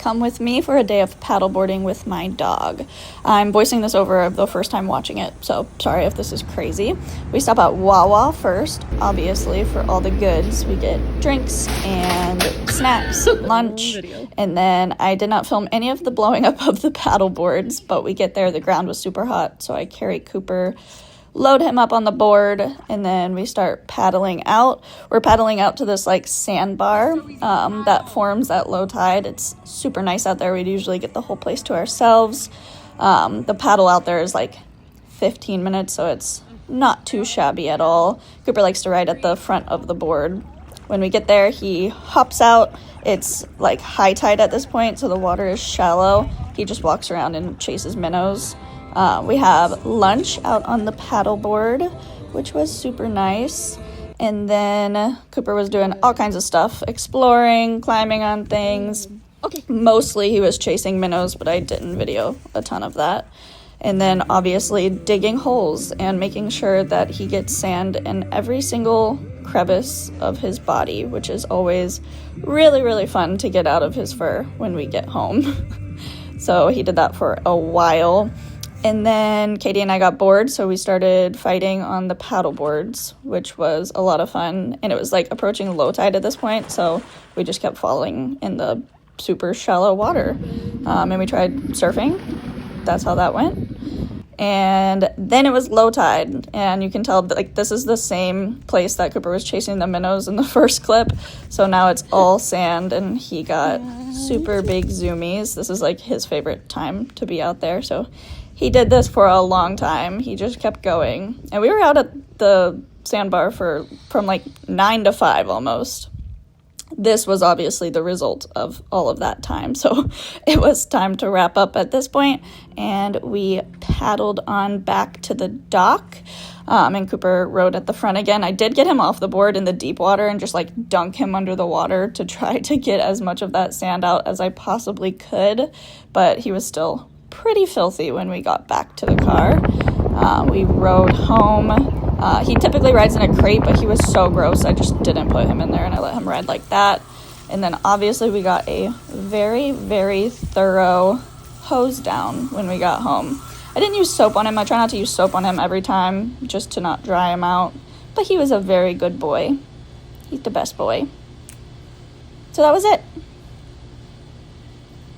come with me for a day of paddleboarding with my dog. I'm voicing this over the first time watching it, so sorry if this is crazy. We stop at Wawa first, obviously, for all the goods. We get drinks and snacks, lunch, and then I did not film any of the blowing up of the paddle boards, but we get there, the ground was super hot, so I carry Cooper, load him up on the board, and then we start paddling out. We're paddling out to this like sandbar that forms at low tide. It's super nice out there. We'd usually get the whole place to ourselves. The paddle out there is like 15 minutes, so it's not too shabby at all. Cooper likes to ride at the front of the board. When we get there, he hops out. It's like high tide at this point, so the water is shallow. He just walks around and chases minnows. We have lunch out on the paddleboard, which was super nice. And then Cooper was doing all kinds of stuff, exploring, climbing on things. Mostly he was chasing minnows, but I didn't video a ton of that. And then obviously digging holes and making sure that he gets sand in every single crevice of his body, which is always really, really fun to get out of his fur when we get home. So he did that for a while. And then Katie and I got bored, so we started fighting on the paddle boards, which was a lot of fun. And it was like approaching low tide at this point, so we just kept falling in the super shallow water. And we tried surfing. That's how that went. And then it was low tide, and you can tell that like this is the same place that Cooper was chasing the minnows in the first clip. So now it's all sand, and he got super big zoomies. This is like his favorite time to be out there, so he did this for a long time. He just kept going. And we were out at the sandbar from like 9 to 5 almost. This was obviously the result of all of that time. So it was time to wrap up at this point, and we paddled on back to the dock. And Cooper rode at the front again. I did get him off the board in the deep water and just like dunk him under the water to try to get as much of that sand out as I possibly could. But he was still pretty filthy when we got back to the car. We rode home. He typically rides in a crate, but he was so gross I just didn't put him in there, and I let him ride like that. And then obviously we got a very, very thorough hose down when we got home. I didn't use soap on him. I try not to use soap on him every time just to not dry him out, but he was a very good boy. He's the best boy. So that was it.